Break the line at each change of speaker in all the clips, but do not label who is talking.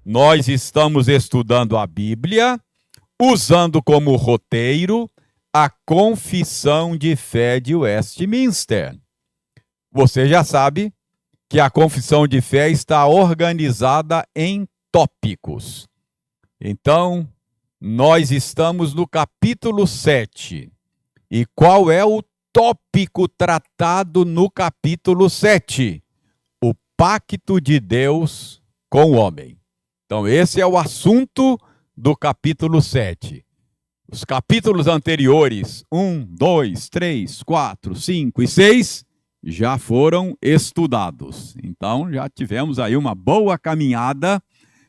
Nós estamos estudando a Bíblia, usando como roteiro a Confissão de Fé de Westminster. Você já sabe que a Confissão de Fé está organizada em tópicos. Então, nós estamos no capítulo 7. E qual é o tópico tratado no capítulo 7? O pacto de Deus com o homem. Então, esse é o assunto do capítulo 7. Os capítulos anteriores, 1, 2, 3, 4, 5 e 6, já foram estudados. Então, já tivemos aí uma boa caminhada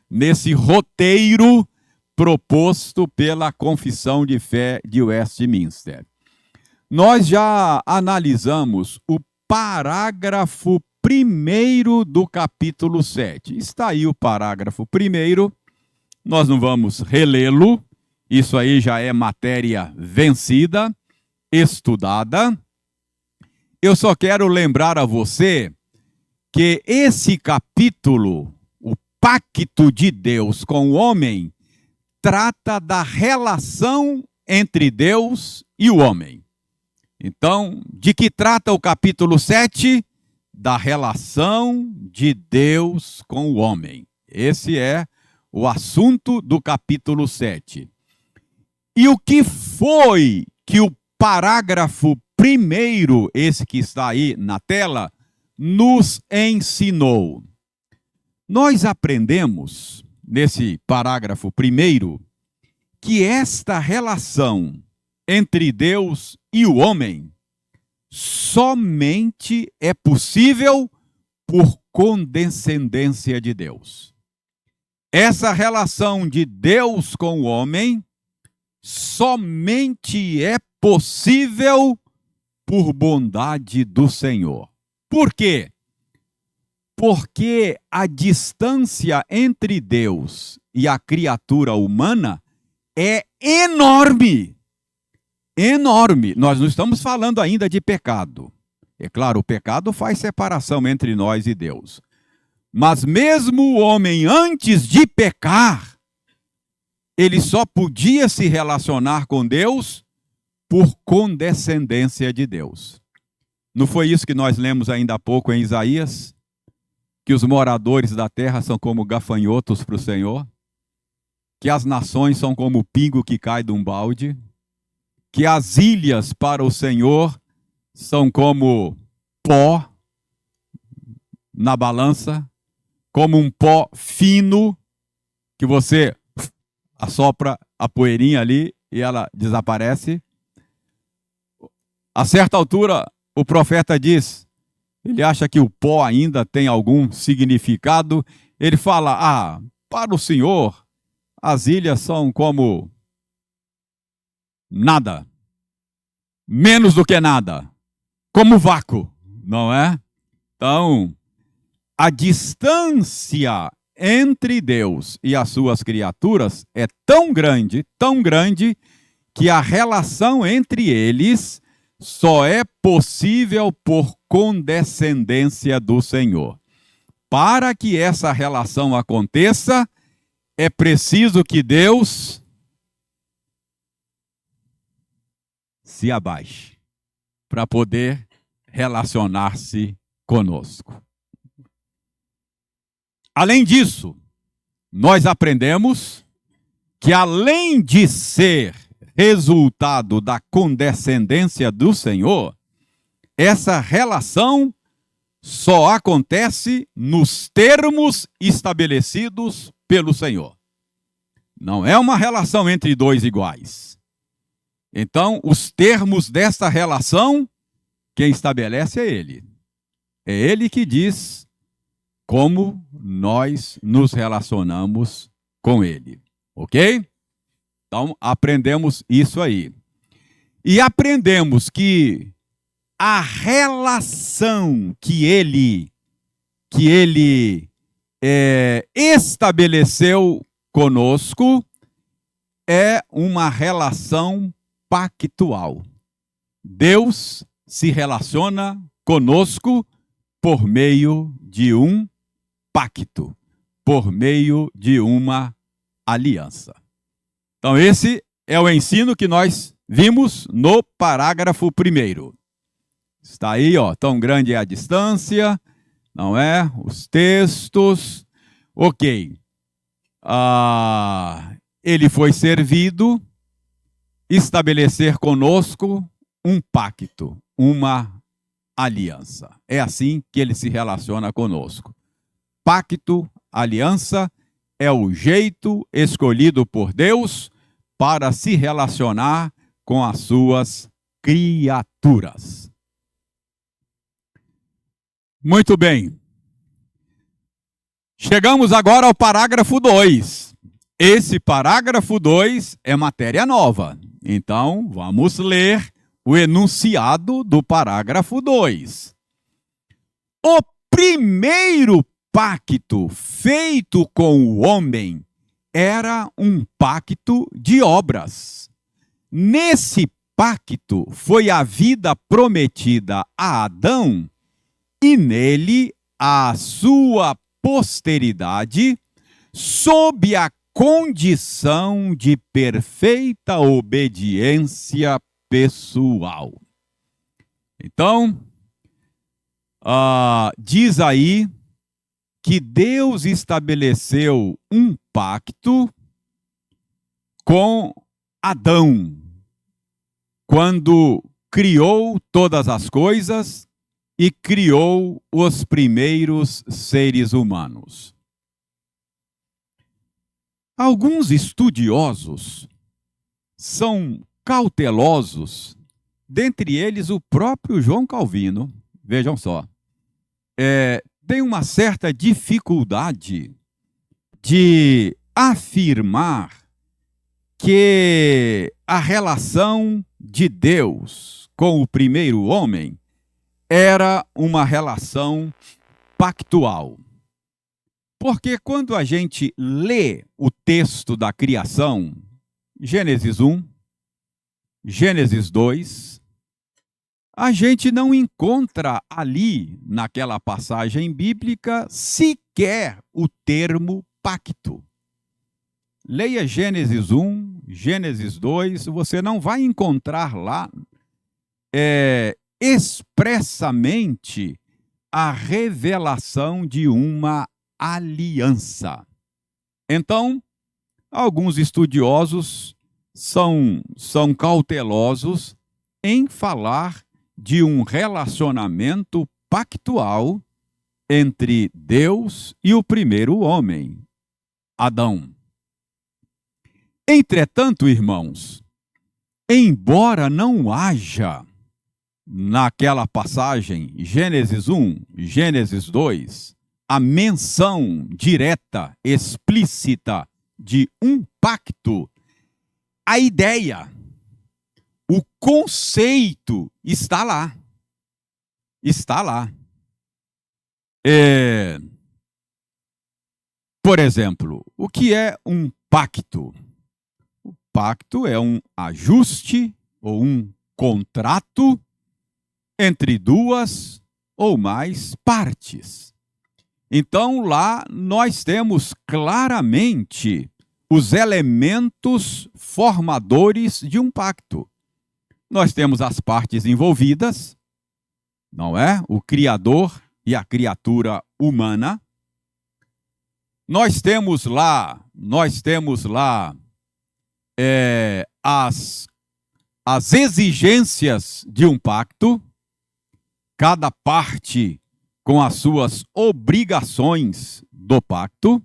nesse roteiro proposto pela Confissão de Fé de Westminster. Nós já analisamos o parágrafo 1º do capítulo 7. Está aí o parágrafo 1º, nós não vamos relê-lo, isso aí já é matéria vencida, estudada. Eu só quero lembrar a você que esse capítulo, o pacto de Deus com o homem, trata da relação entre Deus e o homem. Então, de que trata o capítulo 7? Da relação de Deus com o homem. Esse é o assunto do capítulo 7. E o que foi que o parágrafo 1º, esse que está aí na tela, nos ensinou? Nós aprendemos, nesse parágrafo 1º, que esta relação entre Deus e o homem somente é possível por condescendência de Deus. Essa relação de Deus com o homem somente é possível por bondade do Senhor. Por quê? Porque a distância entre Deus e a criatura humana é enorme. Enorme. Nós não estamos falando ainda de pecado. É claro, o pecado faz separação entre nós e Deus. Mas mesmo o homem, antes de pecar, ele só podia se relacionar com Deus por condescendência de Deus. Não foi isso que nós lemos ainda há pouco em Isaías? Que os moradores da terra são como gafanhotos para o Senhor? Que as nações são como o pingo que cai de um balde? Que as ilhas para o Senhor são como pó na balança, como um pó fino, que você assopra a poeirinha ali e ela desaparece. A certa altura, o profeta diz, ele acha que o pó ainda tem algum significado, ele fala, para o Senhor, as ilhas são como nada, menos do que nada, como vácuo, não é? Então, a distância entre Deus e as suas criaturas é tão grande, que a relação entre eles só é possível por condescendência do Senhor. Para que essa relação aconteça, é preciso que Deus se abaixe para poder relacionar-se conosco. Além disso, nós aprendemos que além de ser resultado da condescendência do Senhor, essa relação só acontece nos termos estabelecidos pelo Senhor. Não é uma relação entre dois iguais. Então, os termos dessa relação, quem estabelece é Ele. É Ele que diz como nós nos relacionamos com Ele. Ok? Então, aprendemos isso aí. E aprendemos que a relação que ele estabeleceu conosco é uma relação pactual. Deus se relaciona conosco por meio de um pacto. por meio de uma aliança. Então, esse é o ensino que nós vimos no parágrafo 1º. Está aí, ó, tão grande é a distância, não é? Os textos. Ok. Ele foi servido estabelecer conosco um pacto, uma aliança. É assim que ele se relaciona conosco. Pacto, aliança, é o jeito escolhido por Deus para se relacionar com as suas criaturas. Muito bem. Chegamos agora ao parágrafo 2. Esse parágrafo 2 é matéria nova. Então, vamos ler o enunciado do parágrafo 2. O primeiro pacto feito com o homem era um pacto de obras. Nesse pacto foi a vida prometida a Adão e nele a sua posteridade, sob a condição de perfeita obediência pessoal. Então, diz aí que Deus estabeleceu um pacto com Adão, quando criou todas as coisas e criou os primeiros seres humanos. Alguns estudiosos são cautelosos, dentre eles o próprio João Calvino, vejam só, tem uma certa dificuldade de afirmar que a relação de Deus com o primeiro homem era uma relação pactual. Porque quando a gente lê o texto da criação, Gênesis 1, Gênesis 2, a gente não encontra ali, naquela passagem bíblica, sequer o termo pacto. Leia Gênesis 1, Gênesis 2, você não vai encontrar lá expressamente a revelação de uma aliança. Então, alguns estudiosos são cautelosos em falar de um relacionamento pactual entre Deus e o primeiro homem, Adão. Entretanto, irmãos, embora não haja naquela passagem, Gênesis 1, Gênesis 2, a menção direta, explícita de um pacto, a ideia, o conceito está lá. Está lá. Por exemplo, o que é um pacto? O pacto é um ajuste ou um contrato entre duas ou mais partes. Então, lá nós temos claramente os elementos formadores de um pacto. Nós temos as partes envolvidas, não é? O Criador e a criatura humana. Nós temos lá as exigências de um pacto, cada parte com as suas obrigações do pacto.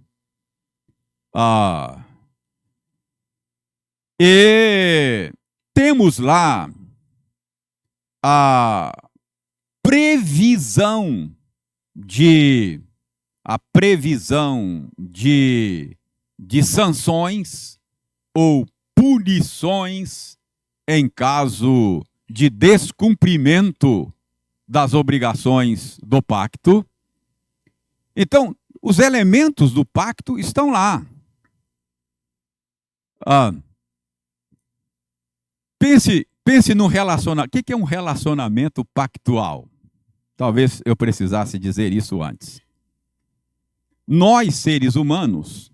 E temos lá a previsão de sanções ou punições em caso de descumprimento das obrigações do pacto. Então, os elementos do pacto estão lá. Pense num relacionamento. O que é um relacionamento pactual? Talvez eu precisasse dizer isso antes. Nós, seres humanos,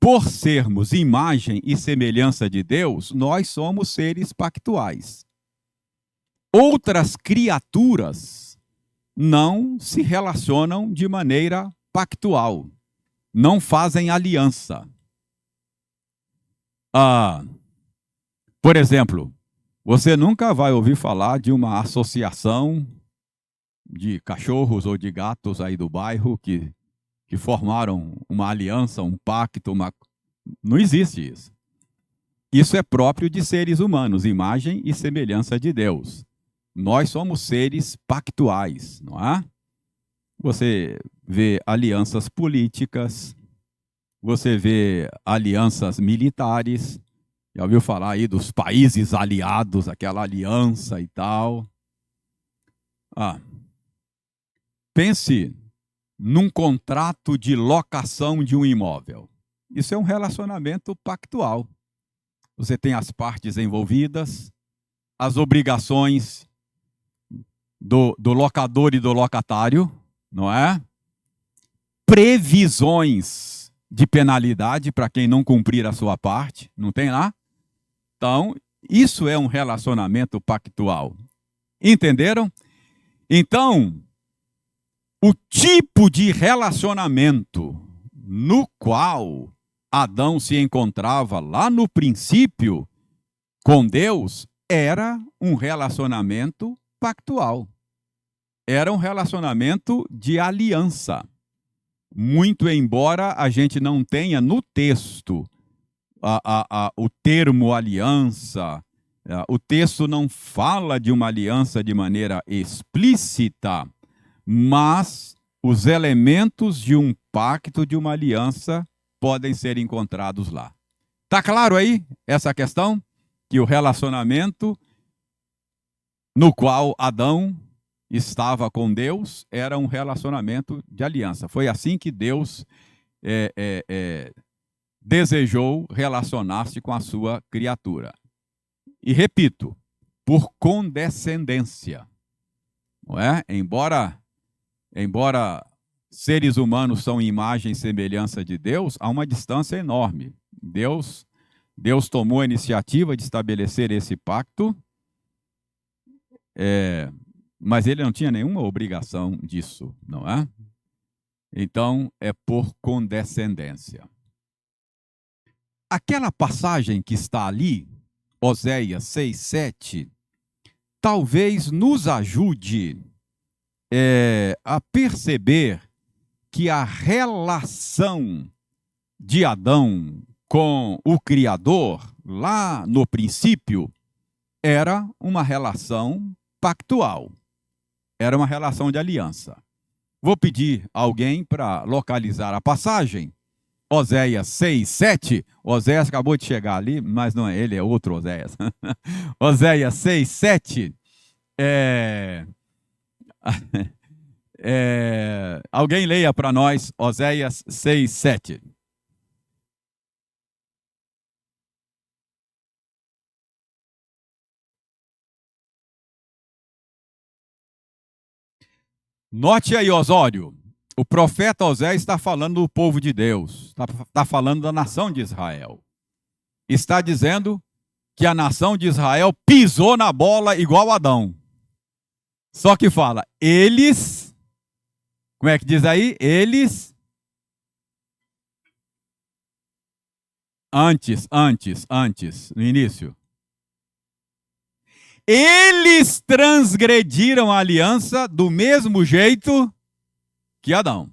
por sermos imagem e semelhança de Deus, nós somos seres pactuais. Outras criaturas não se relacionam de maneira pactual, não fazem aliança. Por exemplo, você nunca vai ouvir falar de uma associação de cachorros ou de gatos aí do bairro que formaram uma aliança, um pacto, Não existe isso. Isso é próprio de seres humanos, imagem e semelhança de Deus. Nós somos seres pactuais, não é? Você vê alianças políticas, você vê alianças militares, já ouviu falar aí dos países aliados, aquela aliança e tal. Pense num contrato de locação de um imóvel. Isso é um relacionamento pactual. Você tem as partes envolvidas, as obrigações do locador e do locatário, não é? Previsões de penalidade para quem não cumprir a sua parte, não tem lá? Então, isso é um relacionamento pactual. Entenderam? Então, o tipo de relacionamento no qual Adão se encontrava lá no princípio com Deus era um relacionamento pactual. Era um relacionamento de aliança. Muito embora a gente não tenha no texto o termo aliança, o texto não fala de uma aliança de maneira explícita, mas os elementos de um pacto, de uma aliança, podem ser encontrados lá. Está claro aí essa questão? Que o relacionamento no qual Adão estava com Deus era um relacionamento de aliança. Foi assim que Deus desejou relacionar-se com a sua criatura. E repito, por condescendência. Não é? Embora seres humanos são imagem e semelhança de Deus, há uma distância enorme. Deus tomou a iniciativa de estabelecer esse pacto, mas ele não tinha nenhuma obrigação disso, não é? Então, é por condescendência. Aquela passagem que está ali, Oséias 6:7, talvez nos ajude a perceber que a relação de Adão com o Criador, lá no princípio, era uma relação pactual. Era uma relação de aliança. Vou pedir a alguém para localizar a passagem. Oséias 6:7. Oséias acabou de chegar ali, mas não é ele, é outro Oséias. Oséias 6:7. Alguém leia para nós Oséias 6:7. Note aí, Osório, o profeta Oséias está falando do povo de Deus, está falando da nação de Israel. Está dizendo que a nação de Israel pisou na bola igual Adão. Só que fala, eles, como é que diz aí? Eles, antes, no início. Eles transgrediram a aliança do mesmo jeito que Adão.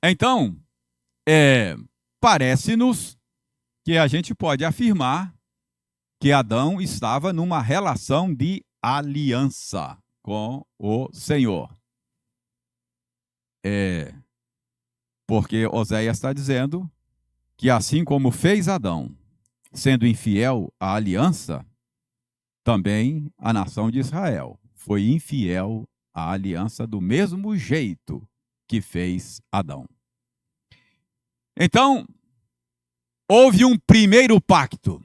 Então, parece-nos que a gente pode afirmar que Adão estava numa relação de aliança com o Senhor. Porque Oséias está dizendo que assim como fez Adão, sendo infiel à aliança, também a nação de Israel foi infiel à aliança do mesmo jeito que fez Adão. Então, houve um primeiro pacto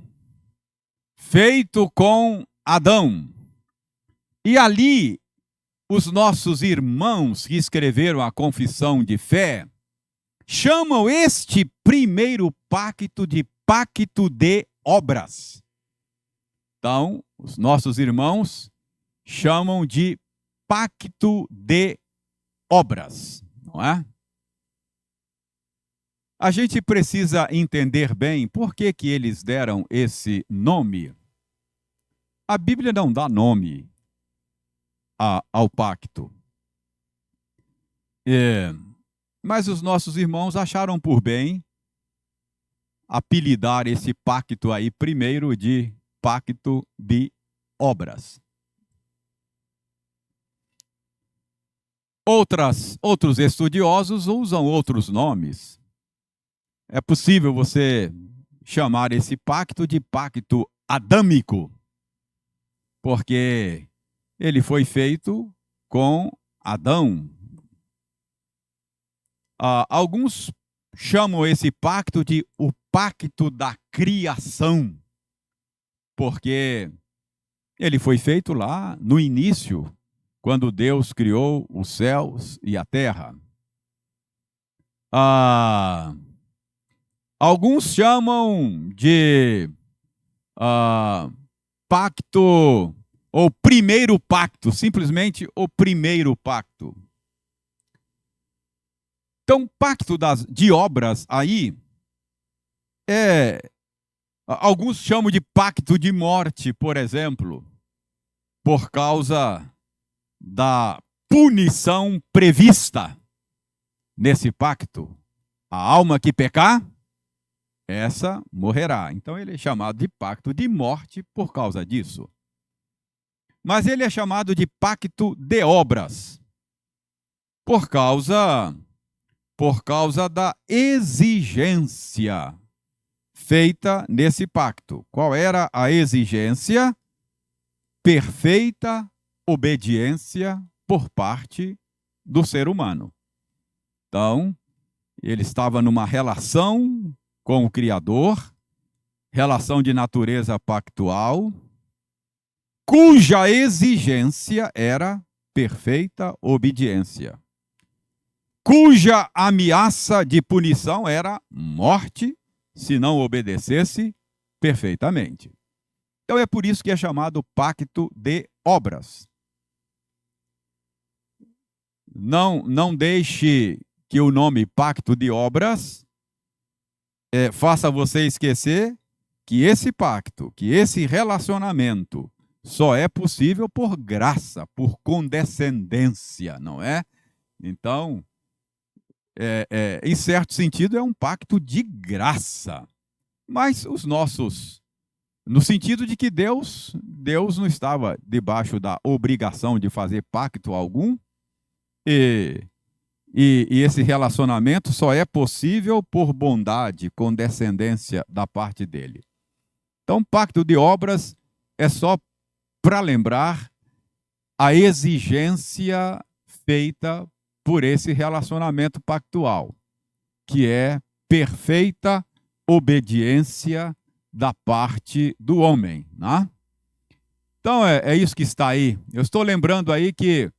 feito com Adão. E ali, os nossos irmãos que escreveram a confissão de fé chamam este primeiro pacto de pacto de obras. Então, os nossos irmãos chamam de pacto de obras, não é? A gente precisa entender bem por que eles deram esse nome. A Bíblia não dá nome ao pacto. Mas os nossos irmãos acharam por bem apelidar esse pacto aí primeiro de pacto de obras. Outros estudiosos usam outros nomes. É possível você chamar esse pacto de pacto adâmico, porque ele foi feito com Adão. Alguns chamam esse pacto de o pacto da criação, porque ele foi feito lá no início, quando Deus criou os céus e a terra. Alguns chamam de pacto, ou primeiro pacto, simplesmente o primeiro pacto. Então, pacto de obras aí, alguns chamam de pacto de morte, por exemplo, por causa da punição prevista nesse pacto. A alma que pecar, essa morrerá. Então ele é chamado de pacto de morte por causa disso. Mas ele é chamado de pacto de obras por causa da exigência feita nesse pacto. Qual era a exigência? Perfeita obediência por parte do ser humano. Então, ele estava numa relação com o Criador, relação de natureza pactual, cuja exigência era perfeita obediência, cuja ameaça de punição era morte, se não obedecesse perfeitamente. Então é por isso que é chamado pacto de obras. Não deixe que o nome pacto de obras faça você esquecer que esse pacto, que esse relacionamento só é possível por graça, por condescendência, não é? Então, em certo sentido, é um pacto de graça. Mas no sentido de que Deus não estava debaixo da obrigação de fazer pacto algum, e esse relacionamento só é possível por bondade, condescendência da parte dele. Então, pacto de obras é só para lembrar a exigência feita por esse relacionamento pactual, que é perfeita obediência da parte do homem, né? Então, é isso que está aí. Eu estou lembrando aí que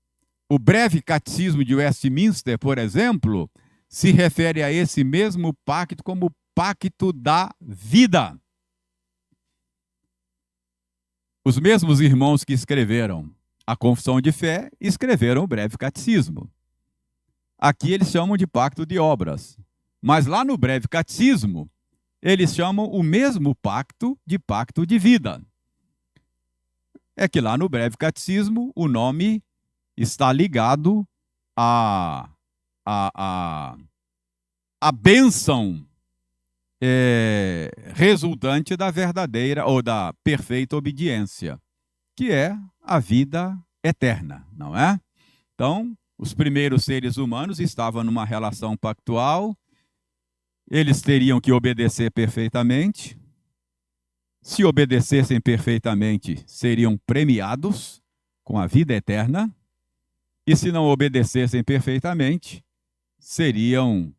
o breve catecismo de Westminster, por exemplo, se refere a esse mesmo pacto como pacto da vida. Os mesmos irmãos que escreveram a Confissão de Fé escreveram o breve catecismo. Aqui eles chamam de pacto de obras. Mas lá no breve catecismo, eles chamam o mesmo pacto de vida. É que lá no breve catecismo o nome está ligado à bênção resultante da verdadeira ou da perfeita obediência, que é a vida eterna, não é? Então, os primeiros seres humanos estavam numa relação pactual, eles teriam que obedecer perfeitamente. Se obedecessem perfeitamente, seriam premiados com a vida eterna. E se não obedecessem perfeitamente, seriam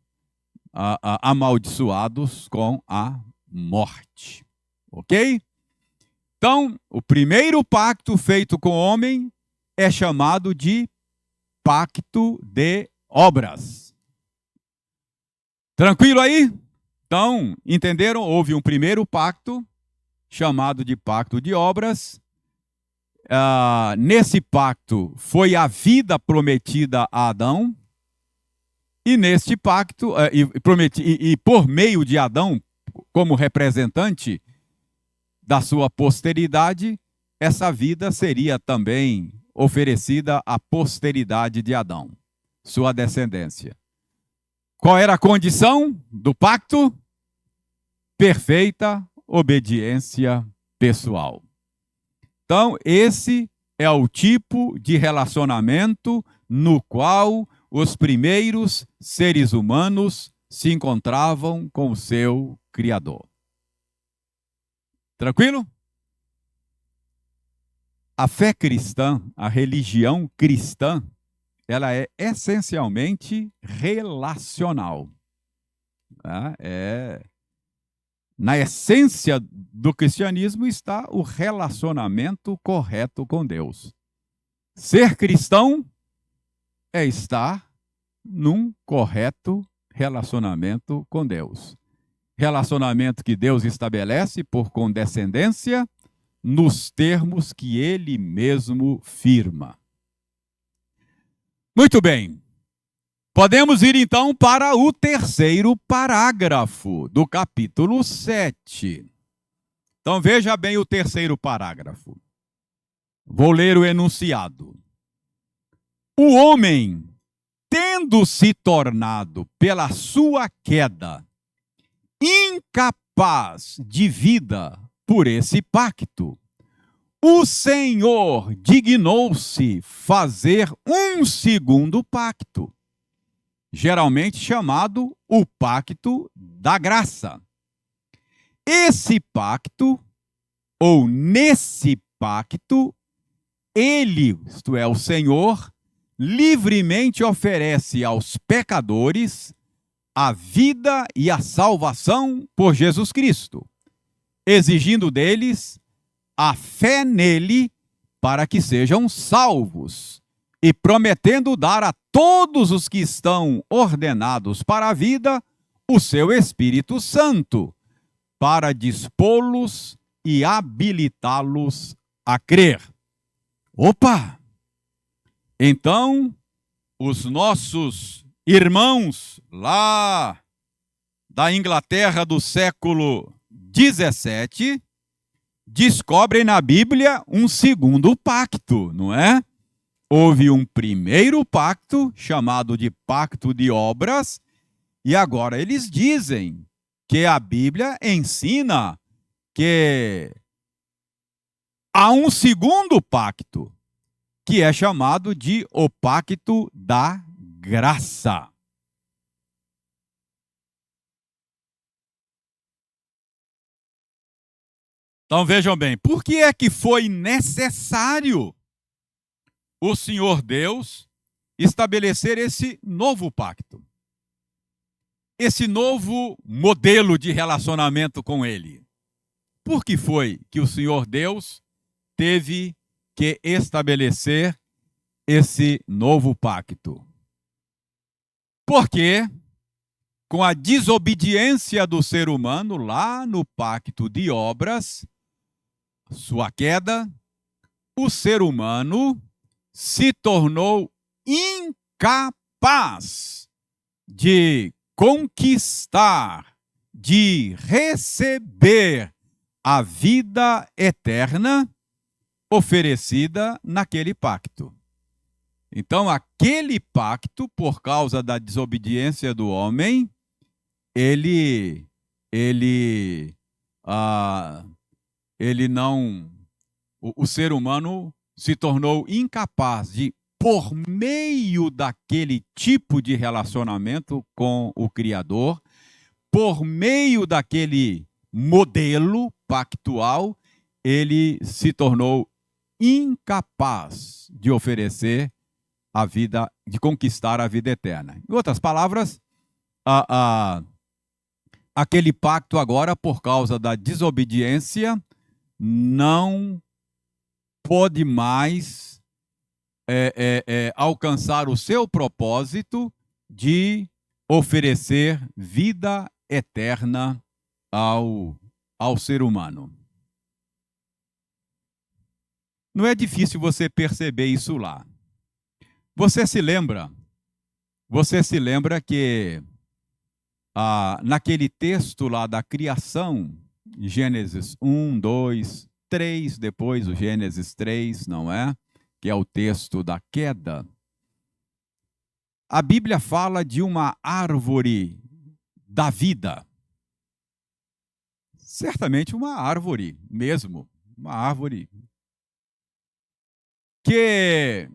amaldiçoados com a morte. Ok? Então, o primeiro pacto feito com o homem é chamado de pacto de obras. Tranquilo aí? Então, entenderam? Houve um primeiro pacto, chamado de pacto de obras. Nesse pacto foi a vida prometida a Adão. E neste pacto, e por meio de Adão, como representante da sua posteridade, essa vida seria também oferecida à posteridade de Adão, sua descendência. Qual era a condição do pacto? Perfeita obediência pessoal. Então, esse é o tipo de relacionamento no qual os primeiros seres humanos se encontravam com o seu Criador. Tranquilo? A fé cristã, a religião cristã, ela é essencialmente relacional. Na essência do cristianismo está o relacionamento correto com Deus. Ser cristão é estar num correto relacionamento com Deus. Relacionamento que Deus estabelece por condescendência nos termos que Ele mesmo firma. Muito bem. Podemos ir então para o terceiro parágrafo do capítulo 7. Então veja bem o terceiro parágrafo. Vou ler o enunciado. O homem, tendo se tornado pela sua queda incapaz de vida por esse pacto, o Senhor dignou-se fazer um segundo pacto, geralmente chamado o pacto da graça. Esse pacto, ou nesse pacto, ele, isto é, o Senhor, livremente oferece aos pecadores a vida e a salvação por Jesus Cristo, exigindo deles a fé nele para que sejam salvos e prometendo dar a todos os que estão ordenados para a vida o seu Espírito Santo, para dispô-los e habilitá-los a crer. Opa! Então, os nossos irmãos lá da Inglaterra do século XVII descobrem na Bíblia um segundo pacto, não é? Houve um primeiro pacto, chamado de pacto de obras, e agora eles dizem que a Bíblia ensina que há um segundo pacto, que é chamado de o pacto da graça. Então vejam bem, por que é que foi necessário o Senhor Deus estabelecer esse novo pacto? Esse novo modelo de relacionamento com Ele? Por que foi que o Senhor Deus teve que estabelecer esse novo pacto? Porque, com a desobediência do ser humano lá no pacto de obras, sua queda, o ser humano se tornou incapaz de conquistar, de receber a vida eterna oferecida naquele pacto. Então, aquele pacto, por causa da desobediência do homem, o ser humano se tornou incapaz de, por meio daquele tipo de relacionamento com o Criador, por meio daquele modelo pactual, ele se tornou incapaz de oferecer a vida, de conquistar a vida eterna. Em outras palavras, aquele pacto agora, por causa da desobediência, não pode mais alcançar o seu propósito de oferecer vida eterna ao ser humano. Não é difícil você perceber isso lá. Você se lembra que naquele texto lá da criação, Gênesis 1, 2, 3, depois o Gênesis 3, não é? Que é o texto da queda. A Bíblia fala de uma árvore da vida. Certamente uma árvore mesmo, uma árvore que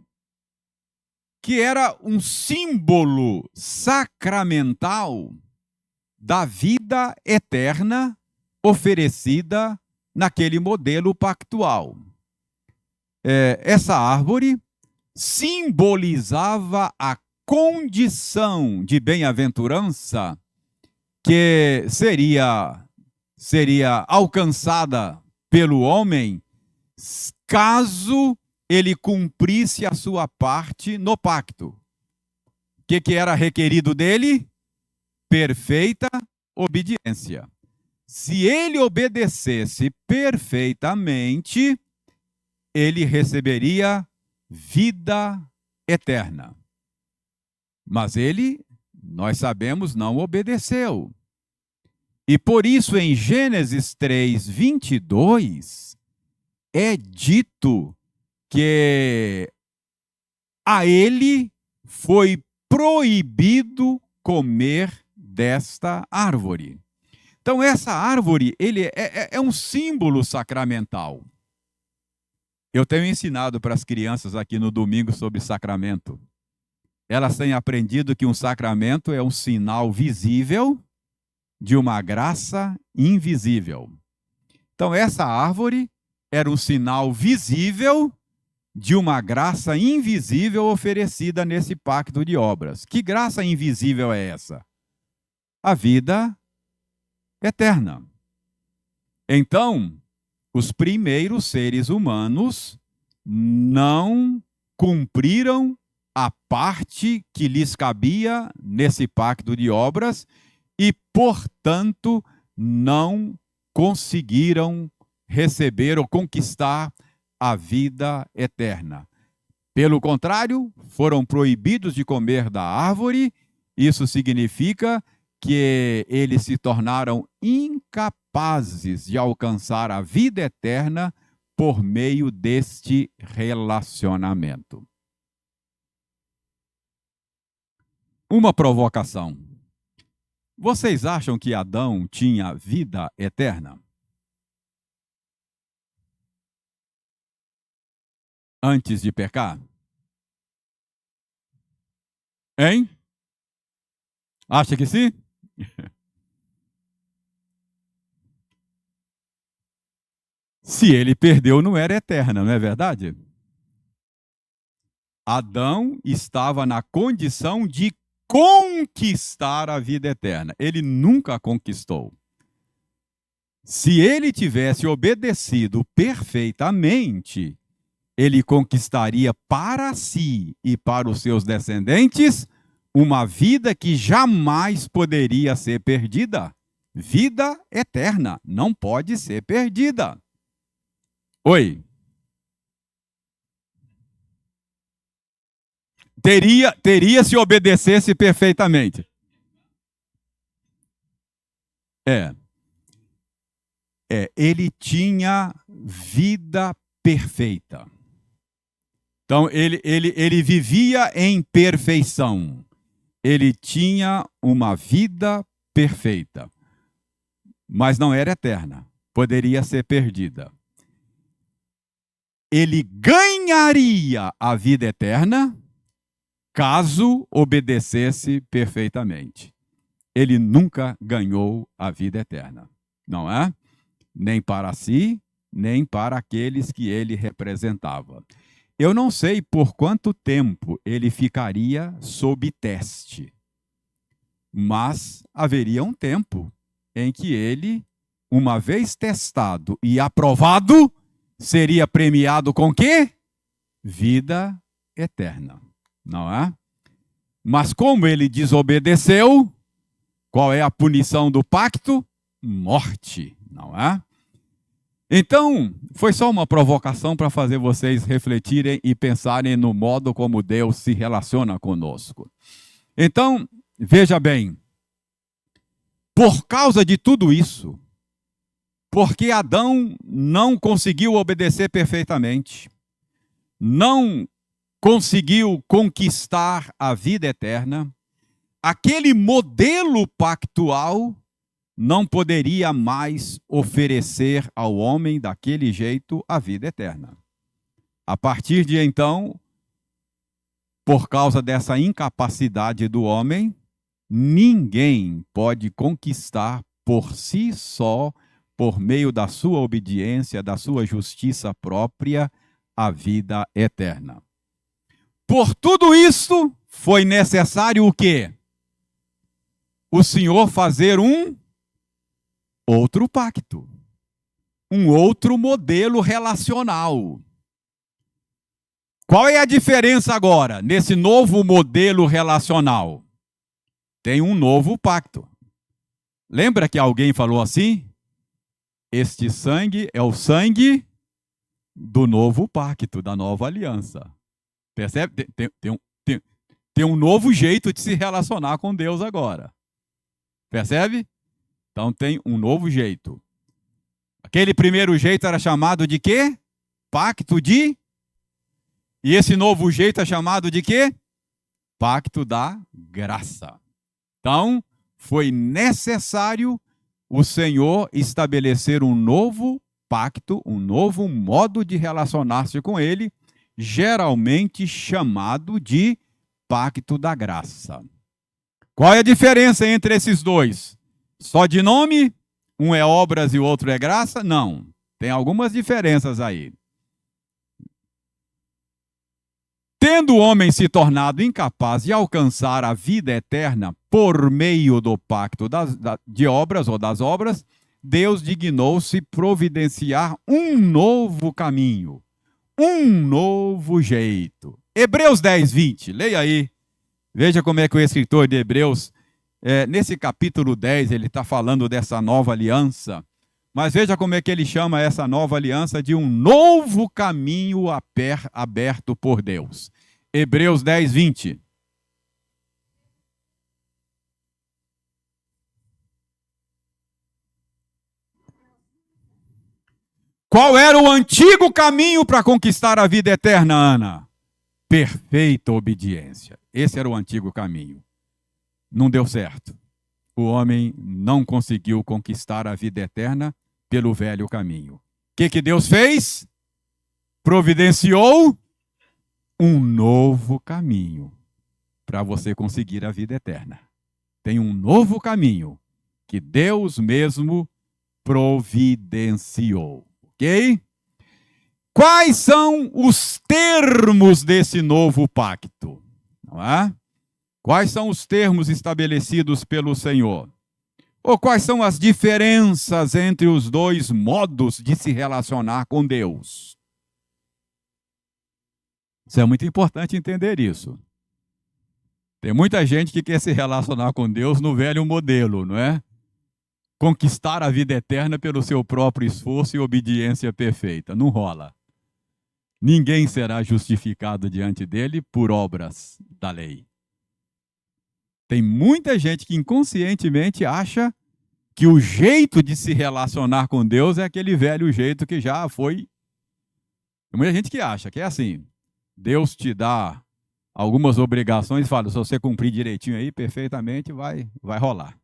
era um símbolo sacramental da vida eterna oferecida naquele modelo pactual. Essa árvore simbolizava a condição de bem-aventurança que seria alcançada pelo homem caso ele cumprisse a sua parte no pacto. O que era requerido dele? Perfeita obediência. Se ele obedecesse perfeitamente, ele receberia vida eterna. Mas ele, nós sabemos, não obedeceu. E por isso, em Gênesis 3, 22, é dito que a ele foi proibido comer desta árvore. Então, essa árvore é um símbolo sacramental. Eu tenho ensinado para as crianças aqui no domingo sobre sacramento. Elas têm aprendido que um sacramento é um sinal visível de uma graça invisível. Então, essa árvore era um sinal visível de uma graça invisível oferecida nesse pacto de obras. Que graça invisível é essa? A vida eterna. Então, os primeiros seres humanos não cumpriram a parte que lhes cabia nesse pacto de obras e, portanto, não conseguiram receber ou conquistar a vida eterna. Pelo contrário, foram proibidos de comer da árvore. Isso significa que eles se tornaram incapazes de alcançar a vida eterna por meio deste relacionamento. Uma provocação. Vocês acham que Adão tinha vida eterna? Antes de pecar? Hein? Acha que sim? Se ele perdeu, não era eterna, não é verdade? Adão estava na condição de conquistar a vida eterna. Ele nunca a conquistou. Se ele tivesse obedecido perfeitamente, ele conquistaria para si e para os seus descendentes uma vida que jamais poderia ser perdida. Vida eterna não pode ser perdida. Oi. Teria se obedecesse perfeitamente. Ele tinha vida perfeita. Então, ele vivia em perfeição. Ele tinha uma vida perfeita. Mas não era eterna. Poderia ser perdida. Ele ganharia a vida eterna caso obedecesse perfeitamente. Ele nunca ganhou a vida eterna. Não é? Nem para si, nem para aqueles que ele representava. Eu não sei por quanto tempo ele ficaria sob teste, mas haveria um tempo em que ele, uma vez testado e aprovado, seria premiado com quê? Vida eterna, não é? Mas como ele desobedeceu, qual é a punição do pacto? Morte, não é? Então, foi só uma provocação para fazer vocês refletirem e pensarem no modo como Deus se relaciona conosco. Então, veja bem, por causa de tudo isso, porque Adão não conseguiu obedecer perfeitamente, não conseguiu conquistar a vida eterna, aquele modelo pactual não poderia mais oferecer ao homem daquele jeito a vida eterna. A partir de então, por causa dessa incapacidade do homem, ninguém pode conquistar por si só, por meio da sua obediência, da sua justiça própria, a vida eterna. Por tudo isso, foi necessário o quê? O Senhor fazer um outro pacto, um outro modelo relacional. Qual é a diferença agora nesse novo modelo relacional? Tem um novo pacto. Lembra que alguém falou assim? Este sangue é o sangue do novo pacto, da nova aliança. Percebe? Tem um novo jeito de se relacionar com Deus agora. Percebe? Então tem um novo jeito. Aquele primeiro jeito era chamado de quê? Pacto de... E esse novo jeito é chamado de quê? Pacto da graça. Então, foi necessário o Senhor estabelecer um novo pacto, um novo modo de relacionar-se com Ele, geralmente chamado de pacto da graça. Qual é a diferença entre esses dois? Só de nome? Um é obras e o outro é graça? Não. Tem algumas diferenças aí. Tendo o homem se tornado incapaz de alcançar a vida eterna por meio do pacto de obras ou das obras, Deus dignou-se providenciar um novo caminho, um novo jeito. Hebreus 10, 20, leia aí. Veja como é que o escritor de Hebreus, nesse capítulo 10, ele está falando dessa nova aliança, mas veja como é que ele chama essa nova aliança de um novo caminho aberto por Deus. Hebreus 10, 20. Qual era o antigo caminho para conquistar a vida eterna, Ana? Perfeita obediência. Esse era o antigo caminho. Não deu certo. O homem não conseguiu conquistar a vida eterna pelo velho caminho. O que Deus fez? Providenciou um novo caminho para você conseguir a vida eterna. Tem um novo caminho que Deus mesmo providenciou. Ok? Quais são os termos desse novo pacto? Não é? Quais são os termos estabelecidos pelo Senhor? Ou quais são as diferenças entre os dois modos de se relacionar com Deus? Isso é muito importante entender isso. Tem muita gente que quer se relacionar com Deus no velho modelo, não é? Conquistar a vida eterna pelo seu próprio esforço e obediência perfeita. Não rola. Ninguém será justificado diante dele por obras da lei. Tem muita gente que inconscientemente acha que o jeito de se relacionar com Deus é aquele velho jeito que já foi. Tem muita gente que acha que é assim. Deus te dá algumas obrigações e fala, se você cumprir direitinho aí, perfeitamente, vai rolar.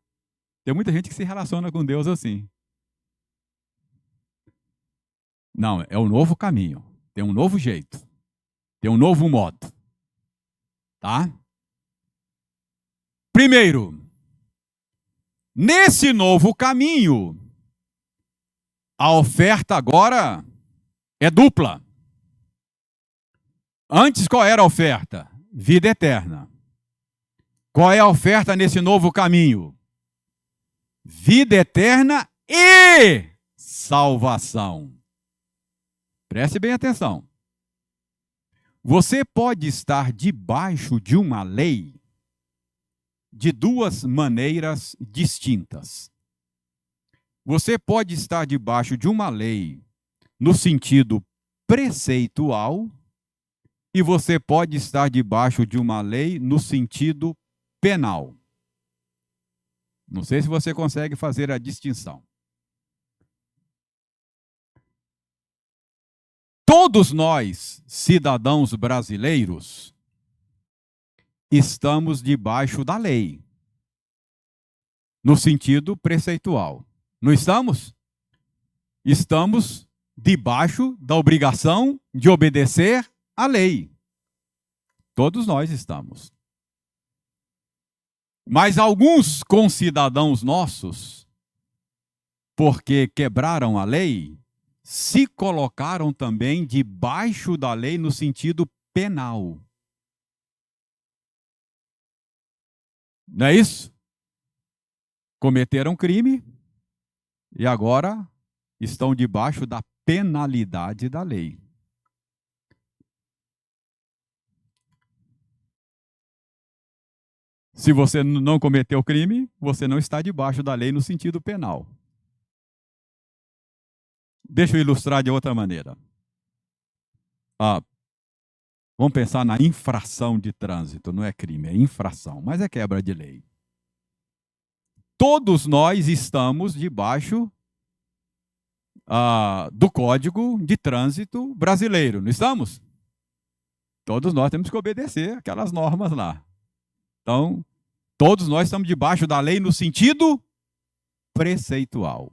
Tem muita gente que se relaciona com Deus assim. Não, é um novo caminho. Tem um novo jeito. Tem um novo modo. Tá? Primeiro, nesse novo caminho, a oferta agora é dupla. Antes, qual era a oferta? Vida eterna. Qual é a oferta nesse novo caminho? Vida eterna e salvação. Preste bem atenção. Você pode estar debaixo de uma lei de duas maneiras distintas. Você pode estar debaixo de uma lei no sentido preceitual e você pode estar debaixo de uma lei no sentido penal. Não sei se você consegue fazer a distinção. Todos nós, cidadãos brasileiros, estamos debaixo da lei, no sentido preceitual. Não estamos? Estamos debaixo da obrigação de obedecer à lei. Todos nós estamos. Mas alguns concidadãos nossos, porque quebraram a lei, se colocaram também debaixo da lei no sentido penal. Não é isso? Cometeram crime e agora estão debaixo da penalidade da lei. Se você não cometeu crime, você não está debaixo da lei no sentido penal. Deixa eu ilustrar de outra maneira. Vamos pensar na infração de trânsito. Não é crime, é infração, mas é quebra de lei. Todos nós estamos debaixo do Código de Trânsito brasileiro, não estamos? Todos nós temos que obedecer aquelas normas lá. Então, todos nós estamos debaixo da lei no sentido preceitual.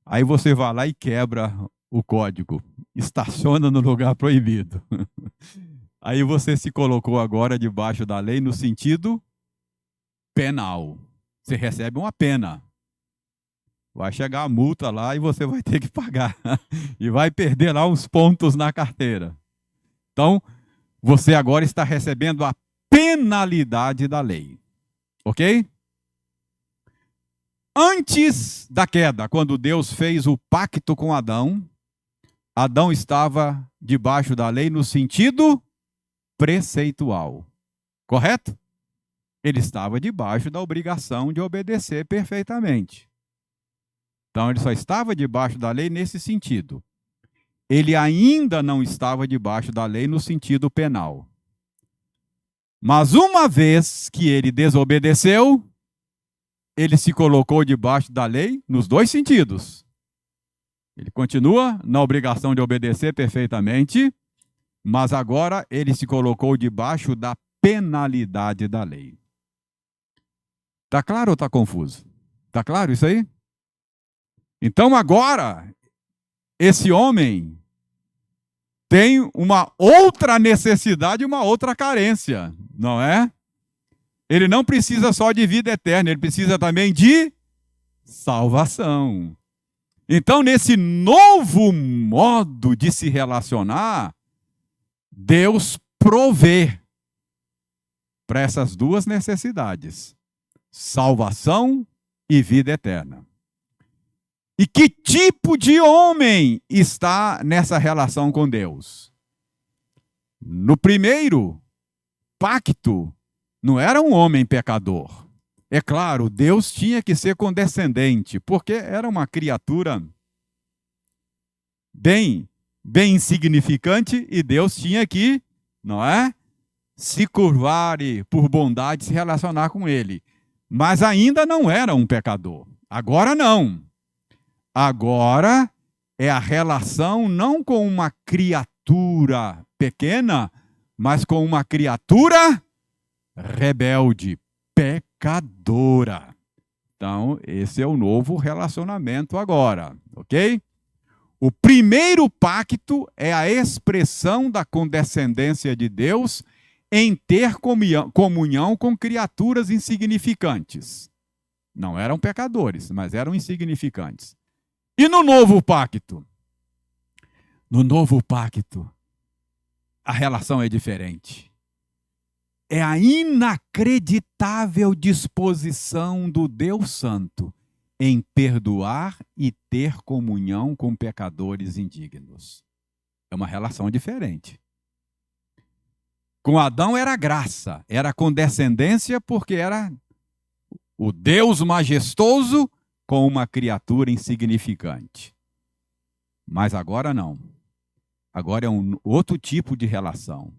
Aí você vai lá e quebra o código, estaciona no lugar proibido. Aí você se colocou agora debaixo da lei no sentido penal. Você recebe uma pena. Vai chegar a multa lá e você vai ter que pagar. E vai perder lá uns pontos na carteira. Então, você agora está recebendo a penalidade da lei. Ok? Antes da queda, quando Deus fez o pacto com Adão, Adão estava debaixo da lei no sentido preceitual. Correto? Ele estava debaixo da obrigação de obedecer perfeitamente. Então, ele só estava debaixo da lei nesse sentido. Ele ainda não estava debaixo da lei no sentido penal. Mas uma vez que ele desobedeceu, ele se colocou debaixo da lei nos dois sentidos. Ele continua na obrigação de obedecer perfeitamente, mas agora ele se colocou debaixo da penalidade da lei. Está claro ou está confuso? Está claro isso aí? Então agora, esse homem tem uma outra necessidade, uma outra carência, não é? Ele não precisa só de vida eterna, ele precisa também de salvação. Então, nesse novo modo de se relacionar, Deus provê para essas duas necessidades: salvação e vida eterna. E que tipo de homem está nessa relação com Deus? No primeiro pacto, não era um homem pecador. É claro, Deus tinha que ser condescendente, porque era uma criatura bem insignificante e Deus tinha que, não é, se curvar e, por bondade, se relacionar com ele. Mas ainda não era um pecador. Agora não. Agora é a relação não com uma criatura pequena, mas com uma criatura rebelde, pecadora. Então, esse é o novo relacionamento agora, ok? O primeiro pacto é a expressão da condescendência de Deus em ter comunhão com criaturas insignificantes. Não eram pecadores, mas eram insignificantes. E no novo pacto? No novo pacto, a relação é diferente. É a inacreditável disposição do Deus Santo em perdoar e ter comunhão com pecadores indignos. É uma relação diferente. Com Adão era graça, era condescendência, porque era o Deus majestoso com uma criatura insignificante. Mas agora não. Agora é um outro tipo de relação.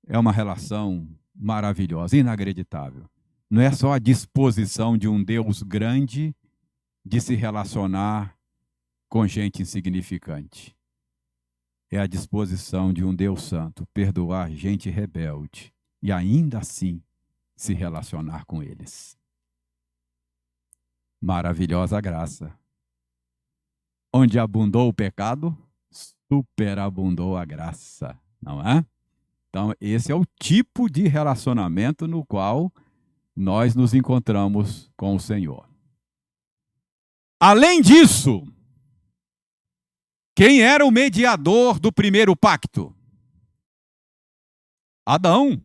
É uma relação maravilhosa, inacreditável. Não é só a disposição de um Deus grande de se relacionar com gente insignificante. É a disposição de um Deus santo perdoar gente rebelde e ainda assim se relacionar com eles. Maravilhosa graça. Onde abundou o pecado, superabundou a graça, não é? Então, esse é o tipo de relacionamento no qual nós nos encontramos com o Senhor. Além disso, quem era o mediador do primeiro pacto? Adão.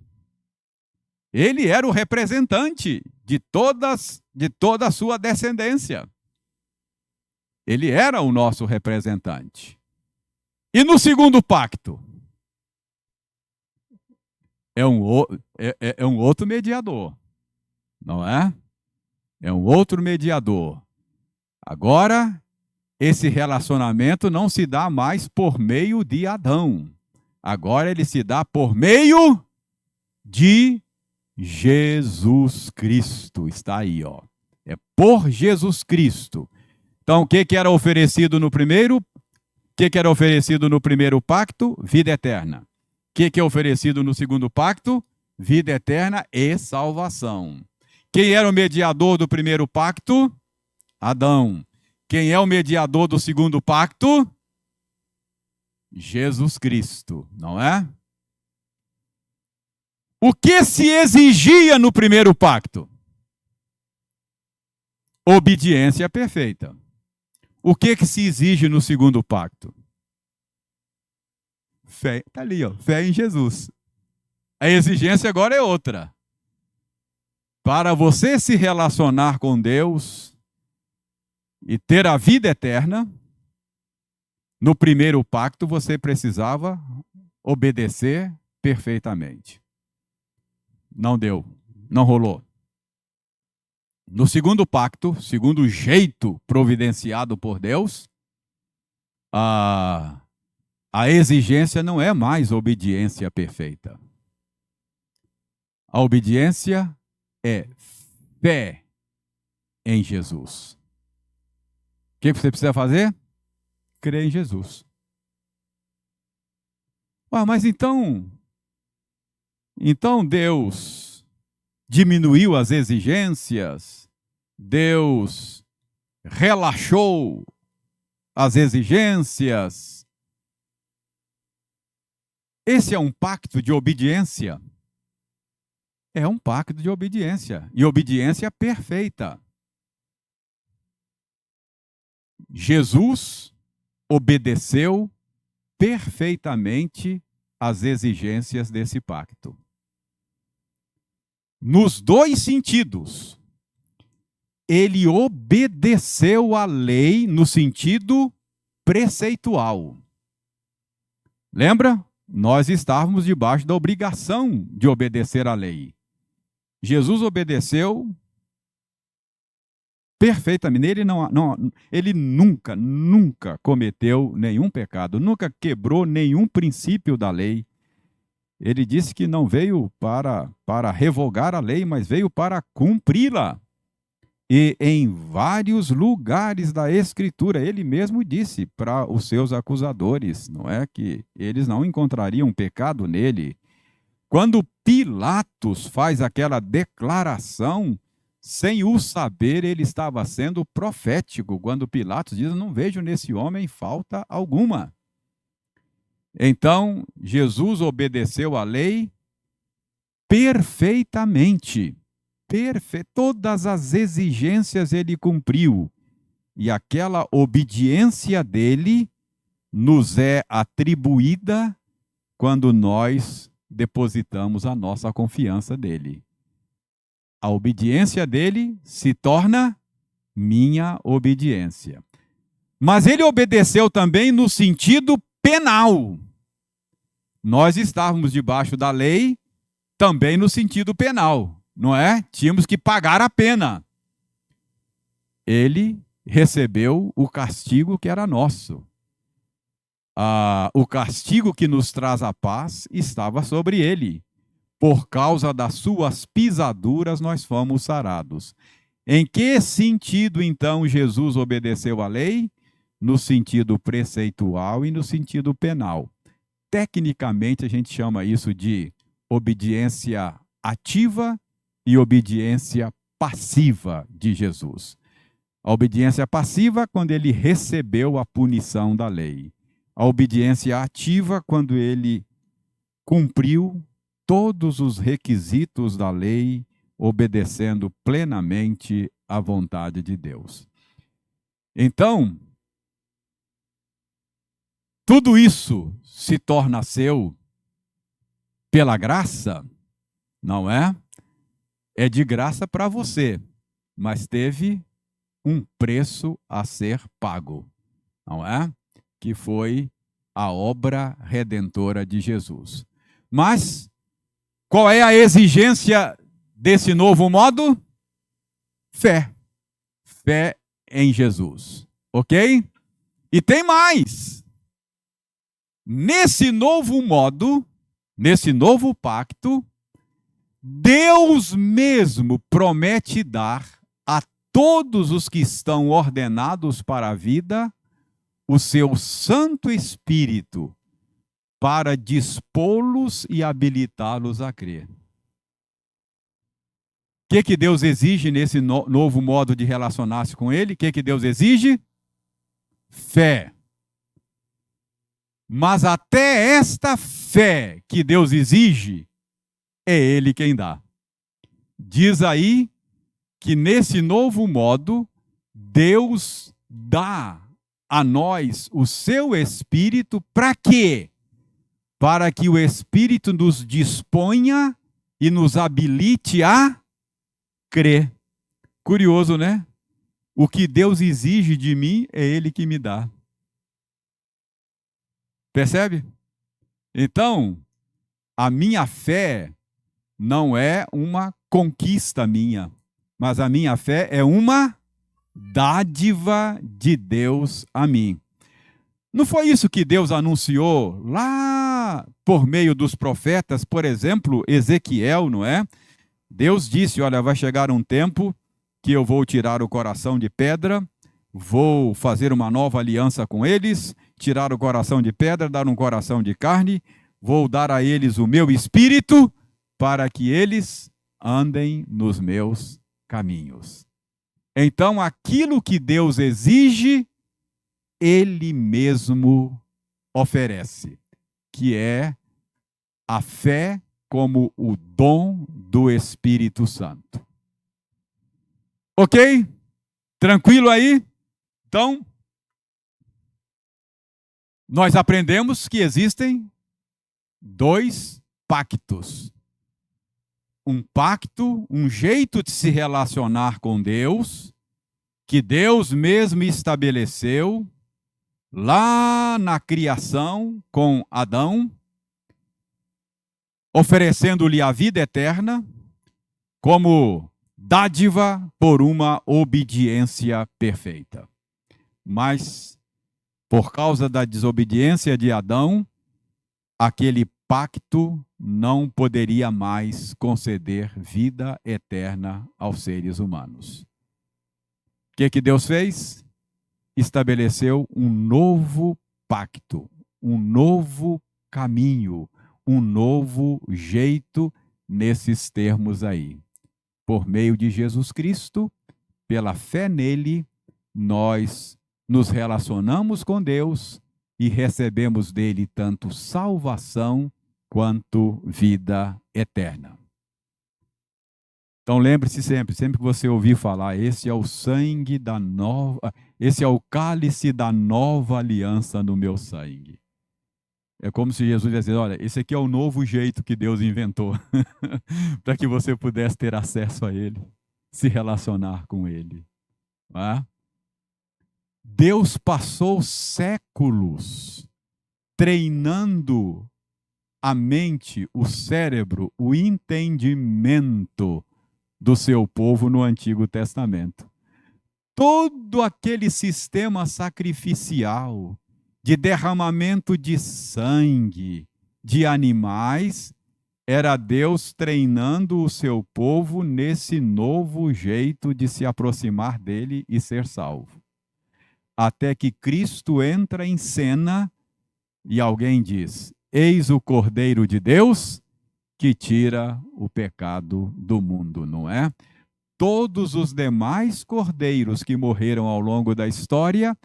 Ele era o representante de toda a sua descendência. Ele era o nosso representante. E no segundo pacto? É um outro mediador, não é? É um outro mediador. Agora, esse relacionamento não se dá mais por meio de Adão. Agora ele se dá por meio de Jesus Cristo. Está aí, ó. É por Jesus Cristo. Então, o que era oferecido no primeiro? O que era oferecido no primeiro pacto? Vida eterna. O que é oferecido no segundo pacto? Vida eterna e salvação. Quem era o mediador do primeiro pacto? Adão. Quem é o mediador do segundo pacto? Jesus Cristo, não é? O que se exigia no primeiro pacto? Obediência perfeita. O que se exige no segundo pacto? Fé, tá ali, ó, fé em Jesus. A exigência agora é outra. Para você se relacionar com Deus e ter a vida eterna, no primeiro pacto você precisava obedecer perfeitamente. Não deu, não rolou. No segundo pacto, segundo o jeito providenciado por Deus, a exigência não é mais obediência perfeita. A obediência é fé em Jesus. O que você precisa fazer? Crer em Jesus. Mas então Deus diminuiu as exigências, Deus relaxou as exigências. Esse é um pacto de obediência? É um pacto de obediência, e obediência perfeita. Jesus obedeceu perfeitamente às exigências desse pacto. Nos dois sentidos. Ele obedeceu à lei no sentido preceitual. Lembra? Nós estávamos debaixo da obrigação de obedecer à lei. Jesus obedeceu perfeitamente. Ele nunca cometeu nenhum pecado, nunca quebrou nenhum princípio da lei. Ele disse que não veio para revogar a lei, mas veio para cumpri-la. E em vários lugares da Escritura, ele mesmo disse para os seus acusadores, não é, que eles não encontrariam pecado nele. Quando Pilatos faz aquela declaração, sem o saber, ele estava sendo profético. Quando Pilatos diz, não vejo nesse homem falta alguma. Então, Jesus obedeceu à lei perfeitamente. Todas as exigências ele cumpriu. E aquela obediência dele nos é atribuída quando nós depositamos a nossa confiança nele. A obediência dele se torna minha obediência. Mas ele obedeceu também no sentido penal. nós estávamos debaixo da lei também no sentido penal, não é? Tínhamos que pagar a pena. Ele recebeu o castigo que era nosso. O castigo que nos traz a paz estava sobre ele. Por causa das suas pisaduras nós fomos sarados. Em que sentido, então, Jesus obedeceu à lei? No sentido preceitual e no sentido penal. Tecnicamente, a gente chama isso de obediência ativa e obediência passiva de Jesus. A obediência passiva, quando ele recebeu a punição da lei. A obediência ativa, quando ele cumpriu todos os requisitos da lei, obedecendo plenamente à vontade de Deus. Então, tudo isso se torna seu pela graça, não é? É de graça para você, mas teve um preço a ser pago, não é? Que foi a obra redentora de Jesus. Mas qual é a exigência desse novo modo? Fé. Fé em Jesus. Ok? E tem mais. Nesse novo modo, nesse novo pacto, Deus mesmo promete dar a todos os que estão ordenados para a vida o seu Santo Espírito para dispô-los e habilitá-los a crer. O que Deus exige nesse novo modo de relacionar-se com Ele? O que Deus exige? Fé. Mas até esta fé que Deus exige, é Ele quem dá. Diz aí que nesse novo modo, Deus dá a nós o seu Espírito para quê? Para que o Espírito nos disponha e nos habilite a crer. Curioso, né? O que Deus exige de mim é Ele que me dá. Percebe? Então, a minha fé não é uma conquista minha, mas a minha fé é uma dádiva de Deus a mim. Não foi isso que Deus anunciou lá por meio dos profetas, por exemplo, Ezequiel, não é? Deus disse, olha, vai chegar um tempo que eu vou tirar o coração de pedra, vou fazer uma nova aliança com eles, tirar o coração de pedra, dar um coração de carne, vou dar a eles o meu espírito para que eles andem nos meus caminhos. Então, aquilo que Deus exige, Ele mesmo oferece, que é a fé como o dom do Espírito Santo. Ok? Tranquilo aí? Então, nós aprendemos que existem dois pactos. Um pacto, um jeito de se relacionar com Deus, que Deus mesmo estabeleceu lá na criação com Adão, oferecendo-lhe a vida eterna como dádiva por uma obediência perfeita. Mas, por causa da desobediência de Adão, aquele pacto não poderia mais conceder vida eterna aos seres humanos. O que Deus fez? Estabeleceu um novo pacto, um novo caminho, um novo jeito nesses termos aí. Por meio de Jesus Cristo, pela fé nele, nós nos relacionamos com Deus e recebemos dele tanto salvação quanto vida eterna. Então lembre-se sempre que você ouvir falar, esse é o sangue da nova, esse é o cálice da nova aliança no meu sangue. É como se Jesus dissesse, olha, esse aqui é o novo jeito que Deus inventou para que você pudesse ter acesso a ele, se relacionar com ele. Não é? Deus passou séculos treinando a mente, o cérebro, o entendimento do seu povo no Antigo Testamento. Todo aquele sistema sacrificial de derramamento de sangue de animais era Deus treinando o seu povo nesse novo jeito de se aproximar dele e ser salvo. Até que Cristo entra em cena e alguém diz: eis o Cordeiro de Deus que tira o pecado do mundo, não é? Todos os demais cordeiros que morreram ao longo da história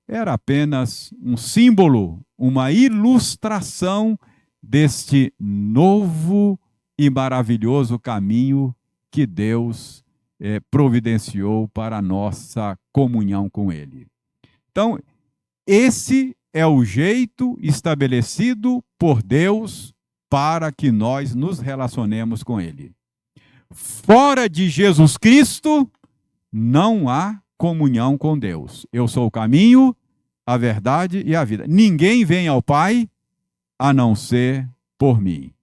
era apenas um símbolo, uma ilustração deste novo e maravilhoso caminho que Deus providenciou para a nossa comunhão com Ele. Então, esse é o jeito estabelecido por Deus para que nós nos relacionemos com Ele. Fora de Jesus Cristo, não há comunhão com Deus. Eu sou o caminho, a verdade e a vida. Ninguém vem ao Pai a não ser por mim.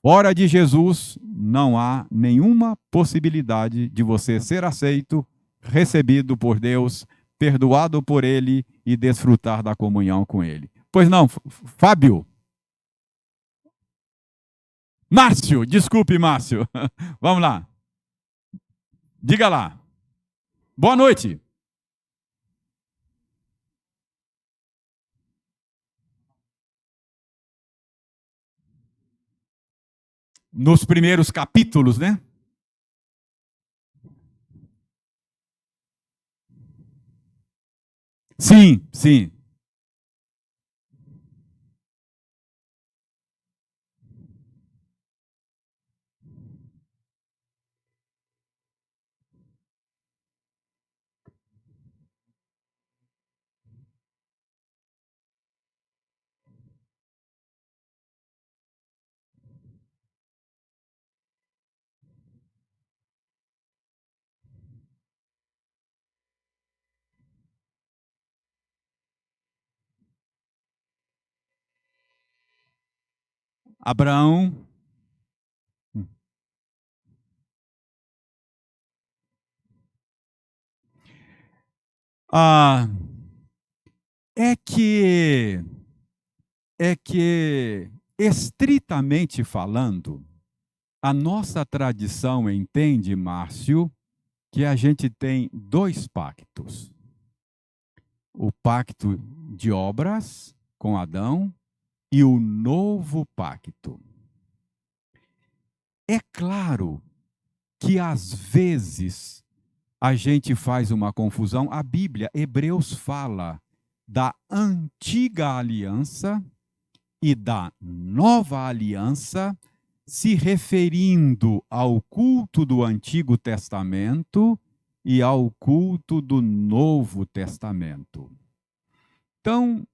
Fora de Jesus, não há nenhuma possibilidade de você ser aceito, recebido por Deus, perdoado por Ele e desfrutar da comunhão com Ele. Pois não, Fábio? Márcio, desculpe, Márcio. Vamos lá. Diga lá. Boa noite. Nos primeiros capítulos, né? Sim, sim. Abraão. Ah, é que estritamente falando, a nossa tradição entende, Márcio, que a gente tem dois pactos. O pacto de obras com Adão e o novo pacto. É claro que às vezes a gente faz uma confusão. A Bíblia, Hebreus, fala da antiga aliança e da nova aliança, se referindo ao culto do Antigo Testamento e ao culto do Novo Testamento. Então,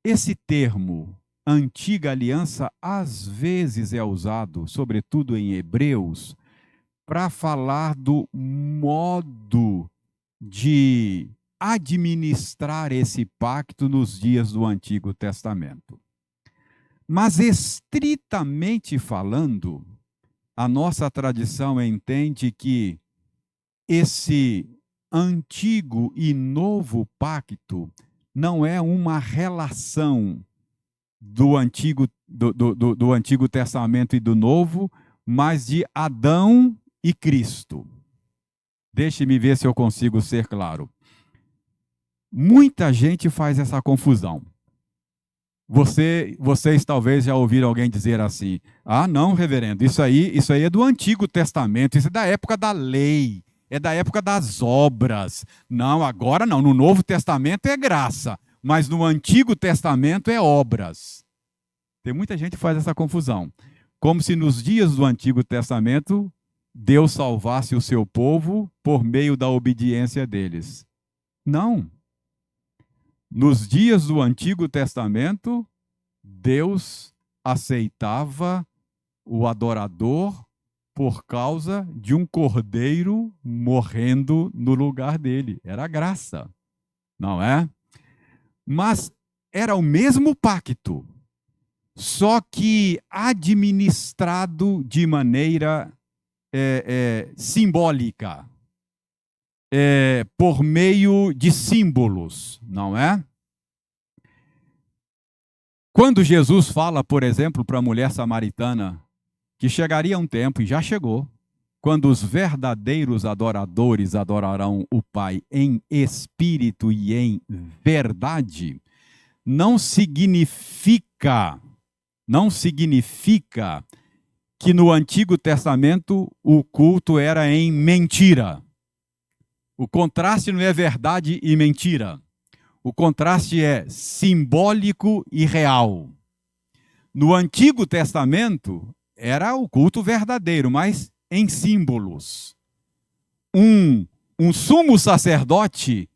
esse termo, antiga aliança, às vezes é usado, sobretudo em Hebreus, para falar do modo de administrar esse pacto nos dias do Antigo Testamento. Mas, estritamente falando, a nossa tradição entende que esse antigo e novo pacto não é uma relação do Antigo Testamento e do Novo, mas de Adão e Cristo. Deixe-me ver se eu consigo ser claro. Muita gente faz essa confusão. Vocês talvez já ouviram alguém dizer assim: ah, não, reverendo, isso aí é do Antigo Testamento, isso é da época da lei, é da época das obras. Não, agora não, no Novo Testamento é graça, mas no Antigo Testamento é obras. Tem muita gente que faz essa confusão. Como se nos dias do Antigo Testamento Deus salvasse o seu povo por meio da obediência deles. Não. Nos dias do Antigo Testamento, Deus aceitava o adorador por causa de um cordeiro morrendo no lugar dele. Era graça, não é? Mas era o mesmo pacto. só que administrado de maneira simbólica, por meio de símbolos, não é? Quando Jesus fala, por exemplo, para a mulher samaritana, que chegaria um tempo, e já chegou, quando os verdadeiros adoradores adorarão o Pai em espírito e em verdade, não significa que no Antigo Testamento o culto era em mentira. O contraste não é verdade e mentira. O contraste é simbólico e real. No Antigo Testamento era o culto verdadeiro, mas em símbolos. Um sumo sacerdote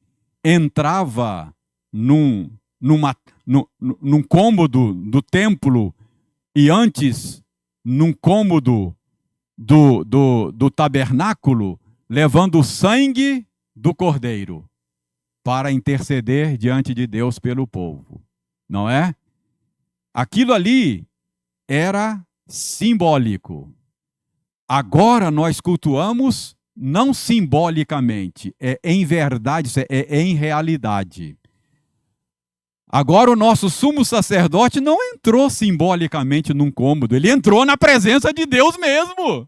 entrava num cômodo do templo e antes num cômodo do tabernáculo, levando o sangue do cordeiro para interceder diante de Deus pelo povo, não é? Aquilo ali era simbólico. Agora nós cultuamos não simbolicamente, é em verdade, é em realidade. Agora o nosso sumo sacerdote não entrou simbolicamente num cômodo, ele entrou na presença de Deus mesmo,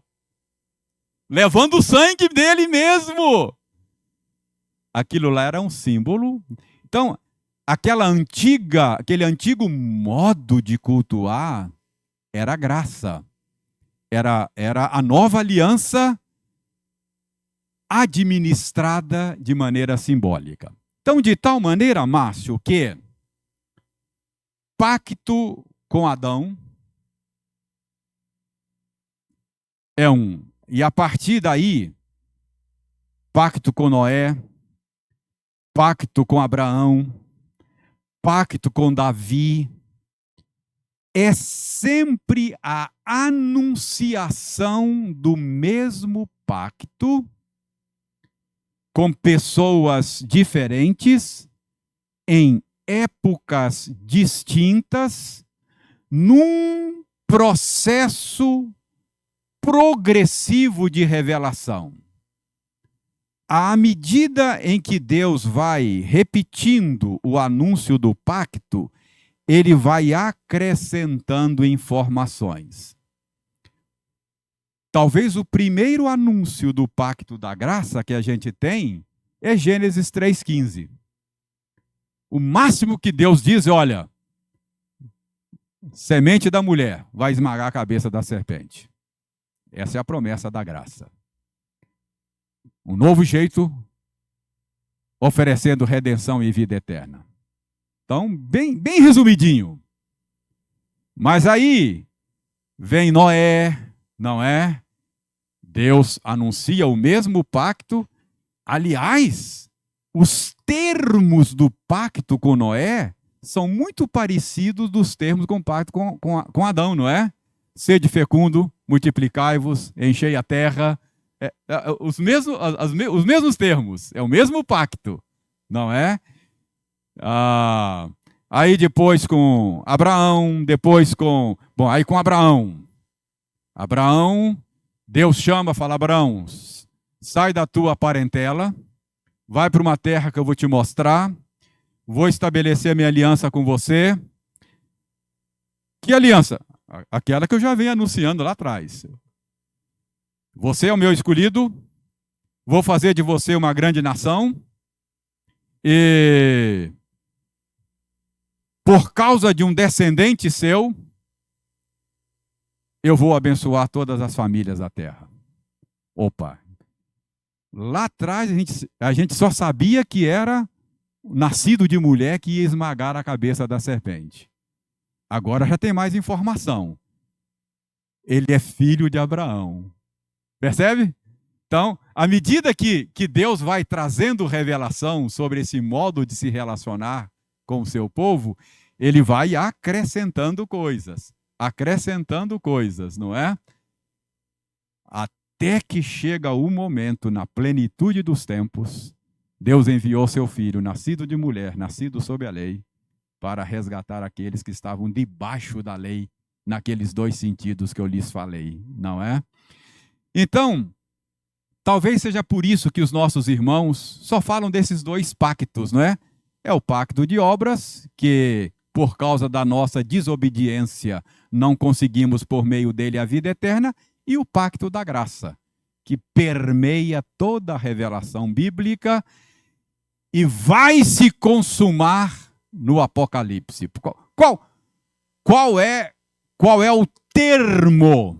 levando o sangue dele mesmo. Aquilo lá era um símbolo. Então, aquele antigo modo de cultuar era graça. Era a nova aliança administrada de maneira simbólica. Então, de tal maneira, Márcio, que pacto com Adão é um. E a partir daí, pacto com Noé, pacto com Abraão, pacto com Davi, é sempre a anunciação do mesmo pacto com pessoas diferentes, em épocas distintas, num processo progressivo de revelação. À medida em que Deus vai repetindo o anúncio do pacto, ele vai acrescentando informações. Talvez o primeiro anúncio do pacto da graça que a gente tem é Gênesis 3,15. O máximo que Deus diz é, olha, semente da mulher vai esmagar a cabeça da serpente. Essa é a promessa da graça. Um novo jeito, oferecendo redenção e vida eterna. Então, bem resumidinho. Mas aí vem Noé, não é? Deus anuncia o mesmo pacto. Aliás, os termos do pacto com Noé são muito parecidos dos termos com o pacto com Adão, não é? Sede fecundo, multiplicai-vos, enchei a terra. Os mesmos termos, é o mesmo pacto, não é? Aí depois com Abraão, aí com Abraão, Deus chama, fala, Abraão, sai da tua parentela, vai para uma terra que eu vou te mostrar, vou estabelecer a minha aliança com você. Que aliança? Aquela que eu já venho anunciando lá atrás. Você é o meu escolhido, vou fazer de você uma grande nação, e por causa de um descendente seu, eu vou abençoar todas as famílias da terra. Opa! Lá atrás a gente só sabia que era nascido de mulher que ia esmagar a cabeça da serpente. Agora já tem mais informação. Ele é filho de Abraão. Percebe? Então, à medida que Deus vai trazendo revelação sobre esse modo de se relacionar com o seu povo, ele vai acrescentando coisas, não é? Até que chega o momento, na plenitude dos tempos, Deus enviou seu filho, nascido de mulher, nascido sob a lei, para resgatar aqueles que estavam debaixo da lei, naqueles dois sentidos que eu lhes falei, não é? Então, talvez seja por isso que os nossos irmãos só falam desses dois pactos, não é? É o pacto de obras, que por causa da nossa desobediência não conseguimos por meio dele a vida eterna, e o pacto da graça, que permeia toda a revelação bíblica e vai se consumar no Apocalipse. Qual é o termo?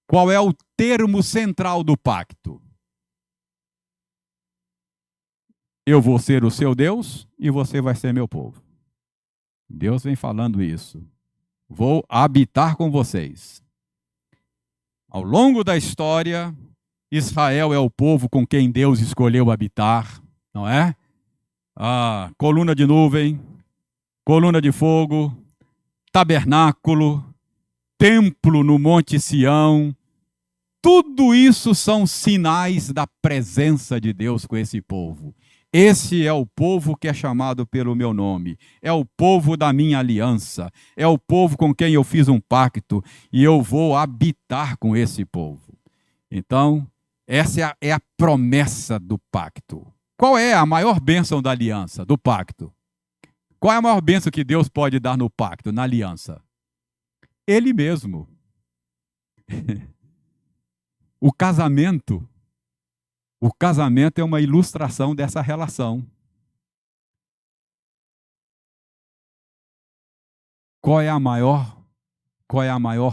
Qual é o termo central do pacto? Eu vou ser o seu Deus e você vai ser meu povo. Deus vem falando isso. Vou habitar com vocês. Ao longo da história, Israel é o povo com quem Deus escolheu habitar, não é? Coluna de nuvem, coluna de fogo, tabernáculo, templo no Monte Sião. Tudo isso são sinais da presença de Deus com esse povo. Esse é o povo que é chamado pelo meu nome. É o povo da minha aliança. É o povo com quem eu fiz um pacto e eu vou habitar com esse povo. Então, essa é a promessa do pacto. Qual é a maior bênção da aliança, do pacto? Qual é a maior bênção que Deus pode dar no pacto, na aliança? Ele mesmo. O casamento é uma ilustração dessa relação. Qual é a maior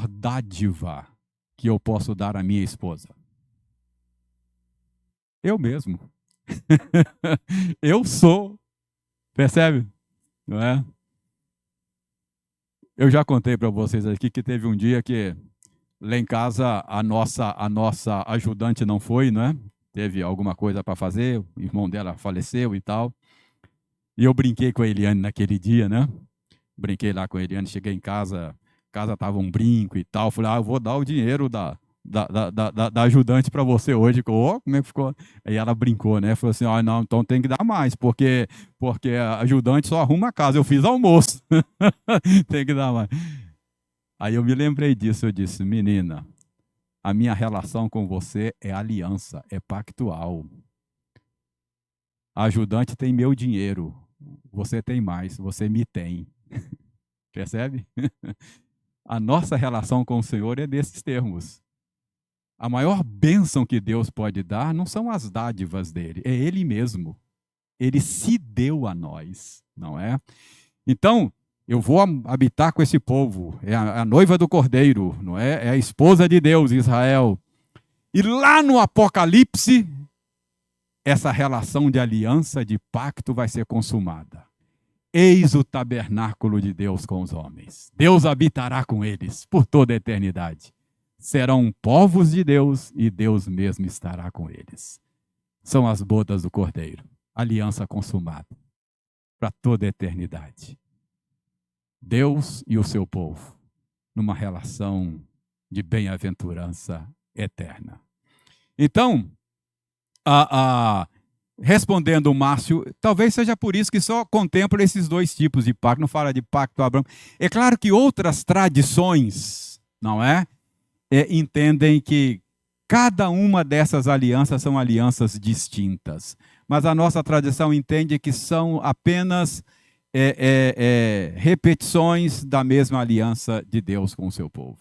dádiva que eu posso dar à minha esposa? Eu mesmo. Eu sou. Percebe? Não é? Eu já contei para vocês aqui que teve um dia que lá em casa a nossa ajudante não foi, não é? Teve alguma coisa para fazer, o irmão dela faleceu e tal. E eu brinquei com a Eliane naquele dia, né? Brinquei lá com a Eliane, cheguei em casa tava um brinco e tal. Falei, eu vou dar o dinheiro da ajudante para você hoje. Como é que ficou? Aí ela brincou, né? Falou assim, não, então tem que dar mais, porque a ajudante só arruma a casa. Eu fiz almoço. Tem que dar mais. Aí eu me lembrei disso, eu disse, menina, a minha relação com você é aliança, é pactual. A ajudante tem meu dinheiro, você tem mais, você me tem. Percebe? A nossa relação com o Senhor é desses termos. A maior bênção que Deus pode dar não são as dádivas dele, é Ele mesmo. Ele se deu a nós, não é? Então, eu vou habitar com esse povo, é a noiva do Cordeiro, não é? É a esposa de Deus, Israel. E lá no Apocalipse, essa relação de aliança, de pacto vai ser consumada. Eis o tabernáculo de Deus com os homens. Deus habitará com eles por toda a eternidade. Serão povos de Deus e Deus mesmo estará com eles. São as bodas do Cordeiro, aliança consumada para toda a eternidade. Deus e o seu povo, numa relação de bem-aventurança eterna. Então, respondendo o Márcio, talvez seja por isso que só contempla esses dois tipos de pacto, não fala de pacto Abraão. É claro que outras tradições, não é? Entendem que cada uma dessas alianças são alianças distintas. Mas a nossa tradição entende que são apenas repetições da mesma aliança de Deus com o seu povo.